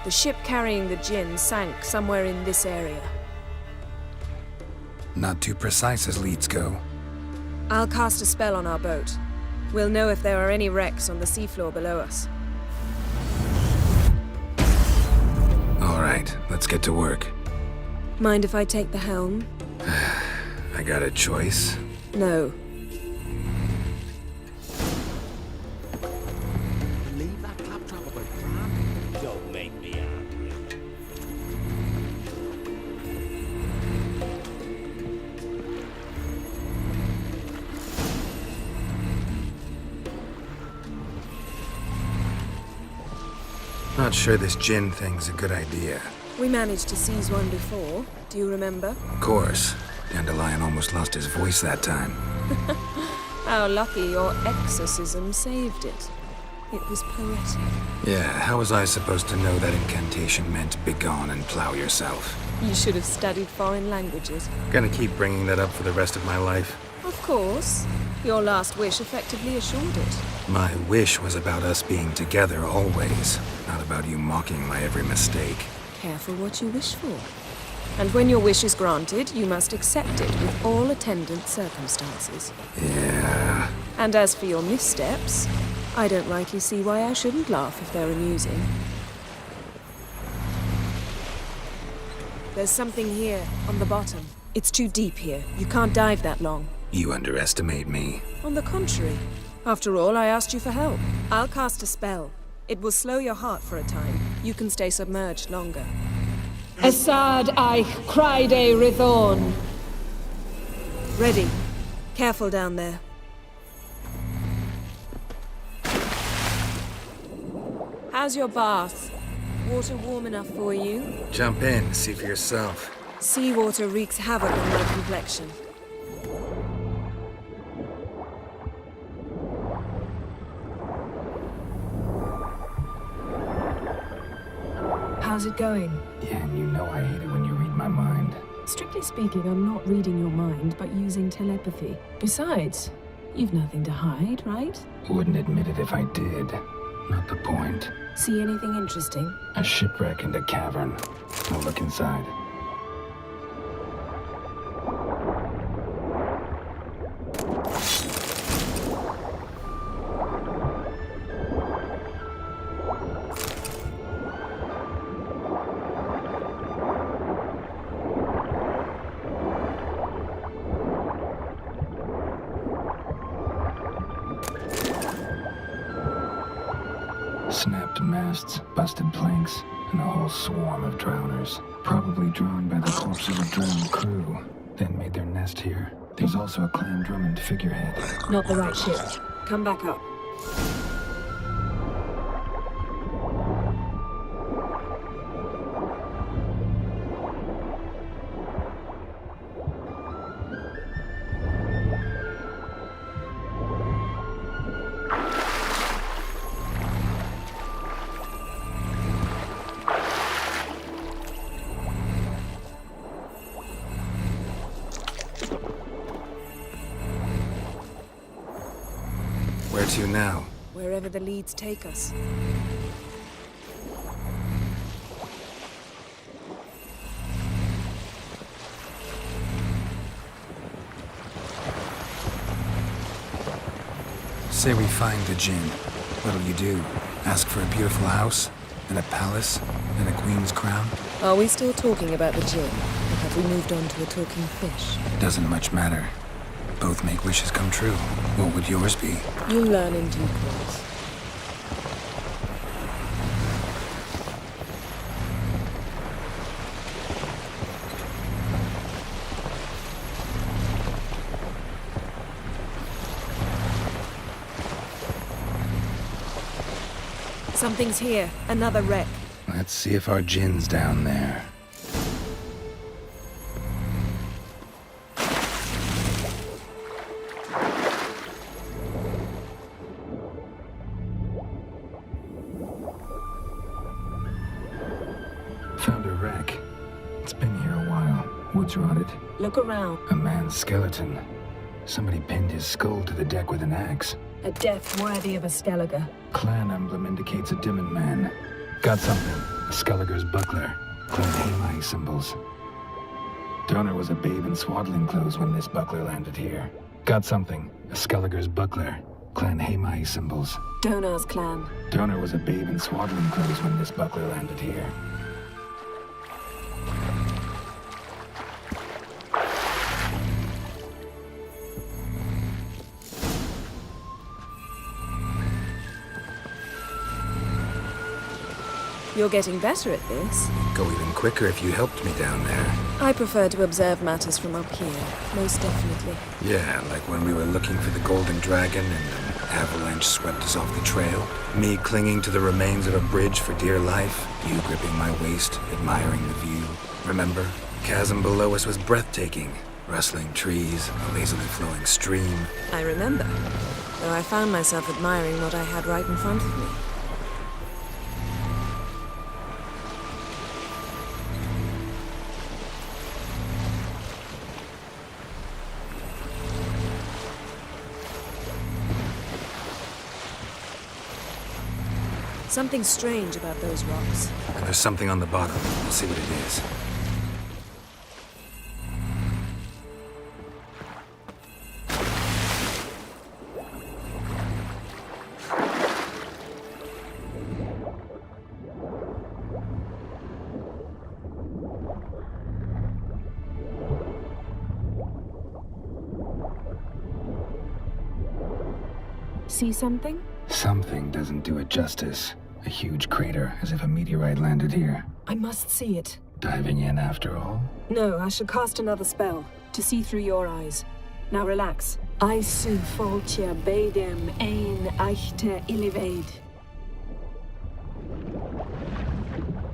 The ship carrying the Djinn sank somewhere in this area. Not too precise as leads go. I'll cast a spell on our boat. We'll know if there are any wrecks on the seafloor below us. All right, let's get to work. Mind if I take the helm? I got a choice. No. Leave that claptrap about Fran. Don't make me angry. Not sure this Djinn thing's a good idea. We managed to seize one before. Do you remember? Of course. Dandelion almost lost his voice that time. How lucky your exorcism saved it. It was poetic. Yeah, how was I supposed to know that incantation meant begone and plow yourself? You should have studied foreign languages. Gonna keep bringing that up for the rest of my life. Of course. Your last wish effectively assured it. My wish was about us being together always, not about you mocking my every mistake. Careful what you wish for. And when your wish is granted, you must accept it with all attendant circumstances. Yeah. And as for your missteps, I don't rightly see why I shouldn't laugh if they're amusing. There's something here, on the bottom. It's too deep here. You can't dive that long. You underestimate me. On the contrary. After all, I asked you for help. I'll cast a spell. It will slow your heart for a time. You can stay submerged longer. Assad I Kryde Rithorn. Ready. Careful down there. How's your bath? Water warm enough for you? Jump in, see for yourself. Seawater wreaks havoc on my complexion. How's it going? Yeah, and you know I hate it when you read my mind. Strictly speaking, I'm not reading your mind, but using telepathy. Besides, you've nothing to hide, right? Wouldn't admit it if I did. Not the point. See anything interesting? A shipwreck and a cavern. I'll look inside. Snapped masts, busted planks, and a whole swarm of drowners. Probably drawn by the corpse of a drowned crew. Then made their nest here. There's also a Clan Drummond figurehead. Not the right ship. Come back up. Where to now? Wherever the leads take us. Say we find the Djinn. What'll you do? Ask for a beautiful house? And a palace? And a queen's crown? Are we still talking about the Djinn? Or have we moved on to a talking fish? Doesn't much matter. Both make wishes come true. What would yours be? You'll learn in due course. Something's here. Another wreck. Let's see if our Djinn's down there. Found a wreck. It's been here a while. Wood's rotted. Look around. A man's skeleton. Somebody pinned his skull to the deck with an axe. A death worthy of a Skellige. Clan emblem indicates a Dimmen man. Got something. Skelliger's buckler. Clan Hamai symbols. Donor was a babe in swaddling clothes when this buckler landed here. Got something. A Skelliger's buckler. Clan Hamai symbols. Donar's clan. Donor was a babe in swaddling clothes when this buckler landed here. You're getting better at this. Go even quicker if you helped me down there. I prefer to observe matters from up here, most definitely. Yeah, like when we were looking for the Golden Dragon and an avalanche swept us off the trail. Me clinging to the remains of a bridge for dear life. You gripping my waist, admiring the view. Remember? The chasm below us was breathtaking. Rustling trees, a lazily flowing stream. I remember, though I found myself admiring what I had right in front of me. Something strange about those rocks. And there's something on the bottom. We'll see what it is. See something? Something doesn't do it justice. A huge crater, as if a meteorite landed here. I must see it. Diving in after all? No, I should cast another spell, to see through your eyes. Now relax. I su foltia bedem ein eichte illivaid.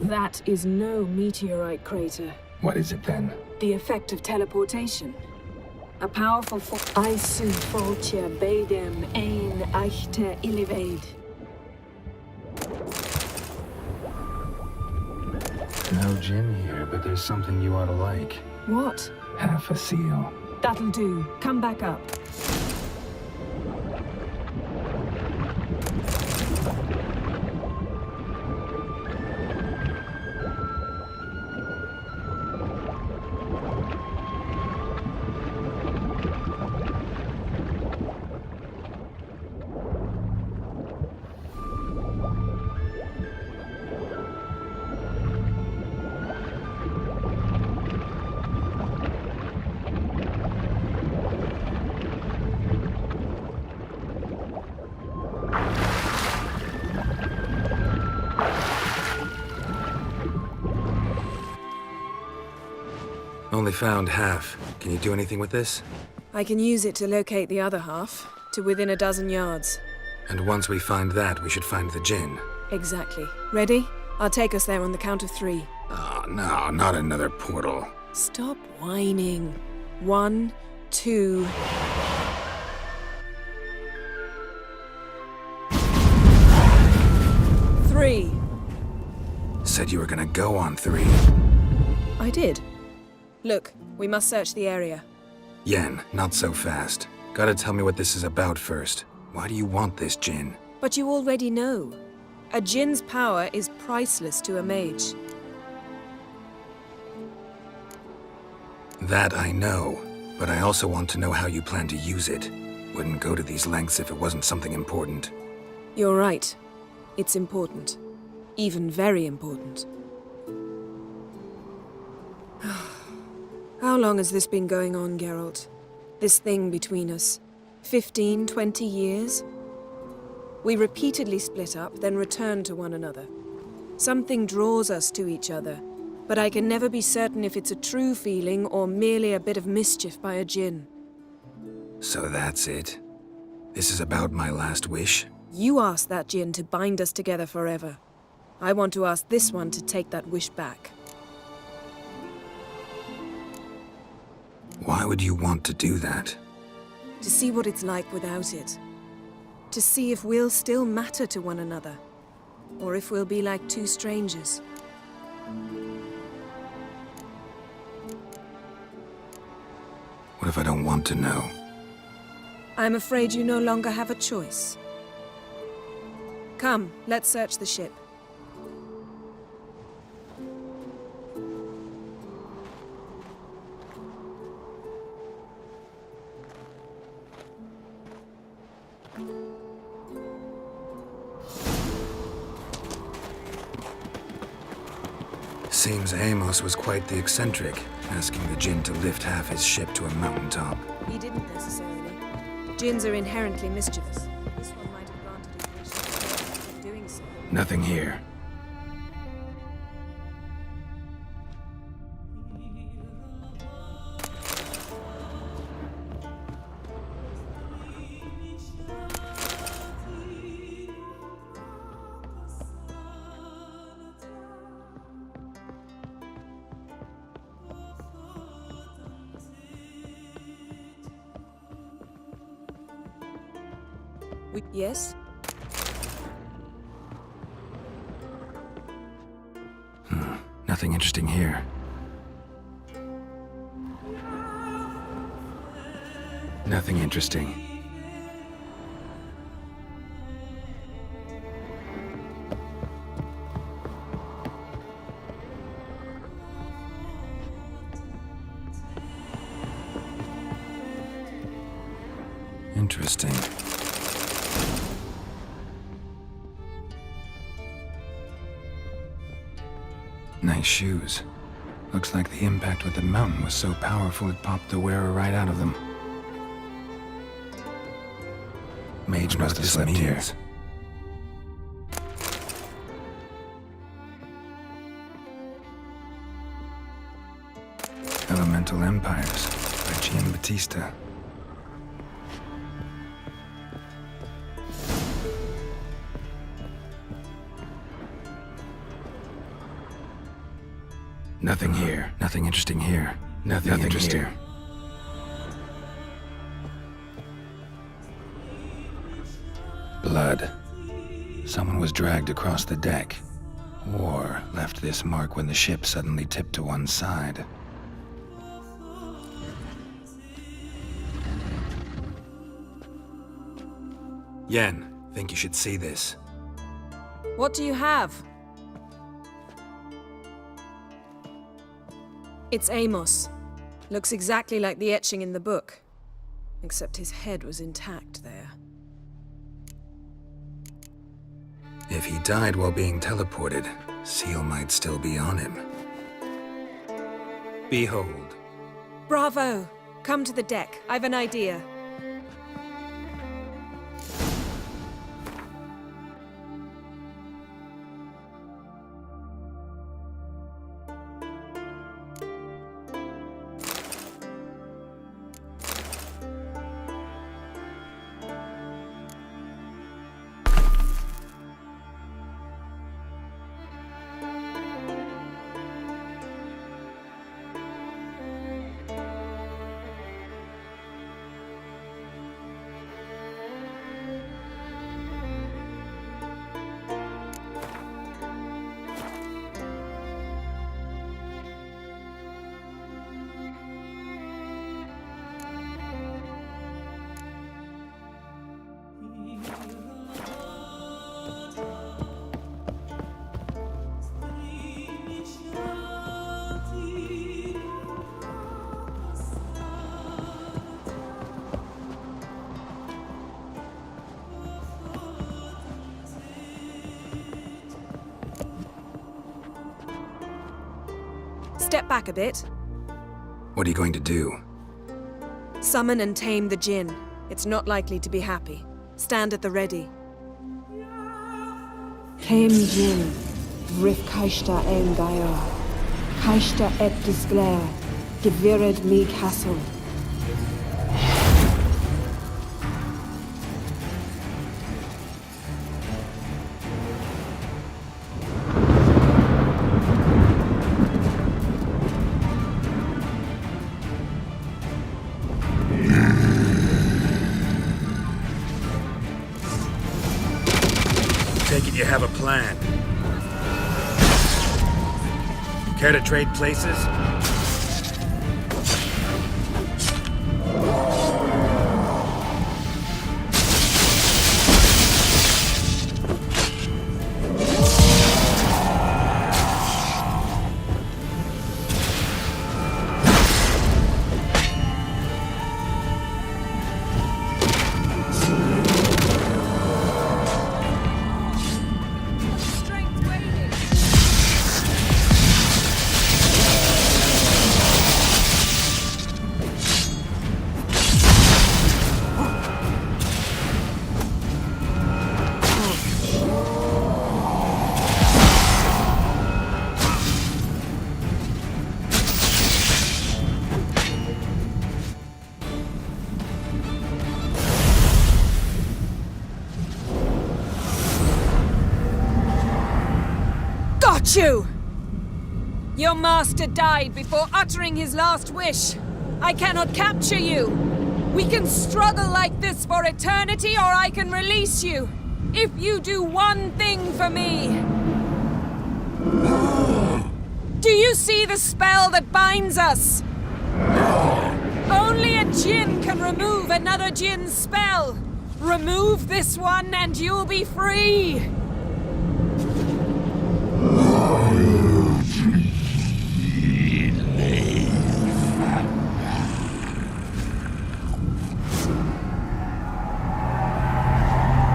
That is no meteorite crater. What is it then? The effect of teleportation. A powerful force. I su foltia bedem ein eichte illivaid. No Djinn here, but there's something you ought to like. What? Half a seal. That'll do. Come back up. Only found half. Can you do anything with this? I can use it to locate the other half, to within a dozen yards. And once we find that, we should find the Djinn. Exactly. Ready? I'll take us there on the count of 3. Oh, no, not another portal. Stop whining. 1, 2... Three. Said you were gonna go on 3. I did. Look, we must search the area. Yen, not so fast. Gotta tell me what this is about first. Why do you want this Djinn? But you already know. A Djinn's power is priceless to a mage. That I know, but I also want to know how you plan to use it. Wouldn't go to these lengths if it wasn't something important. You're right. It's important. Even very important. How long has this been going on, Geralt? This thing between us? 15, 20 years? We repeatedly split up, then return to one another. Something draws us to each other, but I can never be certain if it's a true feeling or merely a bit of mischief by a Djinn. So that's it. This is about my last wish? You asked that Djinn to bind us together forever. I want to ask this one to take that wish back. Why would you want to do that? To see what it's like without it. To see if we'll still matter to one another. Or if we'll be like two strangers. What if I don't want to know? I'm afraid you no longer have a choice. Come, let's search the ship. Seems Amos was quite the eccentric, asking the Djinn to lift half his ship to a mountaintop. He didn't necessarily. Djinns are inherently mischievous. This one might have granted his wish in doing so. Nothing here. Yes? Nothing interesting here. Nothing interesting. Interesting. Nice shoes. Looks like the impact with the mountain was so powerful it popped the wearer right out of them. Mage must have slept here. Elemental Empires by Djinn-The. Nothing here. Nothing interesting here. Nothing interesting here. Blood. Someone was dragged across the deck. Or left this mark when the ship suddenly tipped to one side. Yen, think you should see this. What do you have? It's Amos. Looks exactly like the etching in the book. Except his head was intact there. If he died while being teleported, Seal might still be on him. Behold. Bravo! Come to the deck. I've an idea. Step back a bit. What are you going to do? Summon and tame the Djinn. It's not likely to be happy. Stand at the ready. Tame Djinn, Vrith Kaishta ein Gaia, Kaishta et Disglair, Gevired me Castle. Take it you have a plan. Care to trade places? got you! Your master died before uttering his last wish. I cannot capture you. We can struggle like this for eternity, or I can release you. If you do one thing for me. Do you see the spell that binds us? Only a Djinn can remove another Djinn's spell. Remove this one and you'll be free.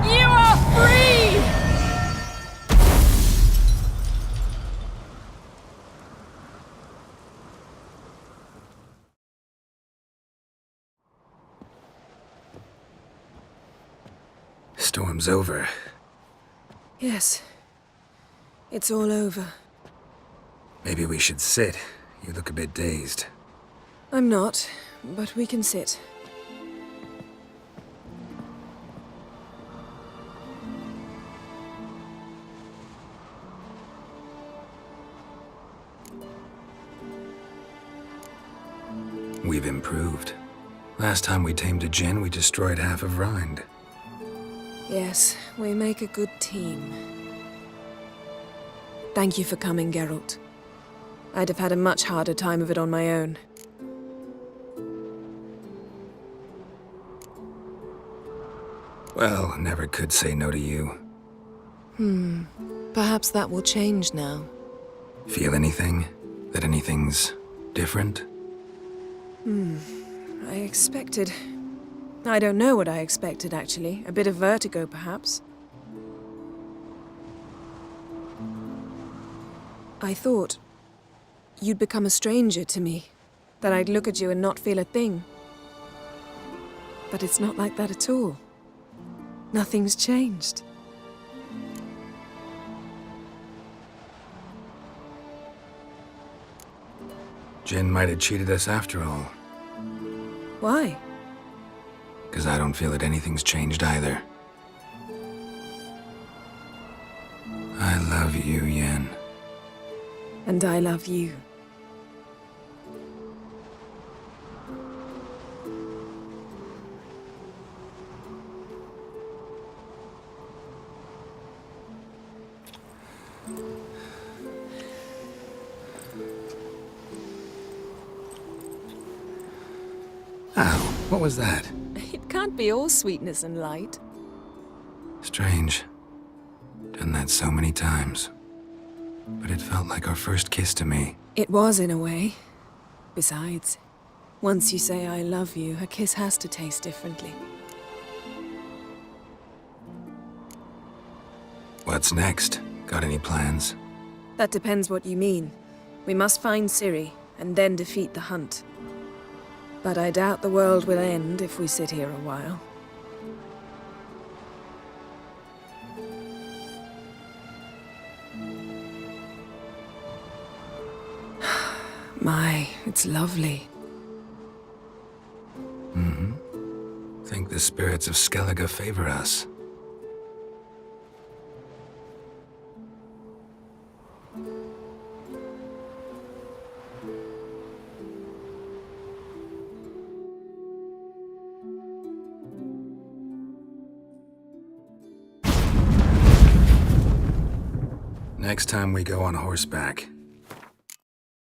You are free! Storm's over. Yes. It's all over. Maybe we should sit. You look a bit dazed. I'm not, but we can sit. We've improved. Last time we tamed a Djinn, we destroyed half of Rind. Yes, we make a good team. Thank you for coming, Geralt. I'd have had a much harder time of it on my own. Well, never could say no to you. Perhaps that will change now. Feel anything? That anything's different? I expected... I don't know what I expected, actually. A bit of vertigo, perhaps. I thought you'd become a stranger to me. That I'd look at you and not feel a thing. But it's not like that at all. Nothing's changed. Djinn might have cheated us after all. Why? 'Cause I don't feel that anything's changed either. I love you, Yen. And I love you. Ow, what was that? It can't be all sweetness and light. Strange. Done that so many times. But it felt like our first kiss to me. It was, in a way. Besides, once you say I love you, a kiss has to taste differently. What's next? Got any plans? That depends what you mean. We must find Ciri, and then defeat the hunt. But I doubt the world will end if we sit here a while. My, it's lovely. Think the spirits of Skellige favor us. Next time we go on horseback,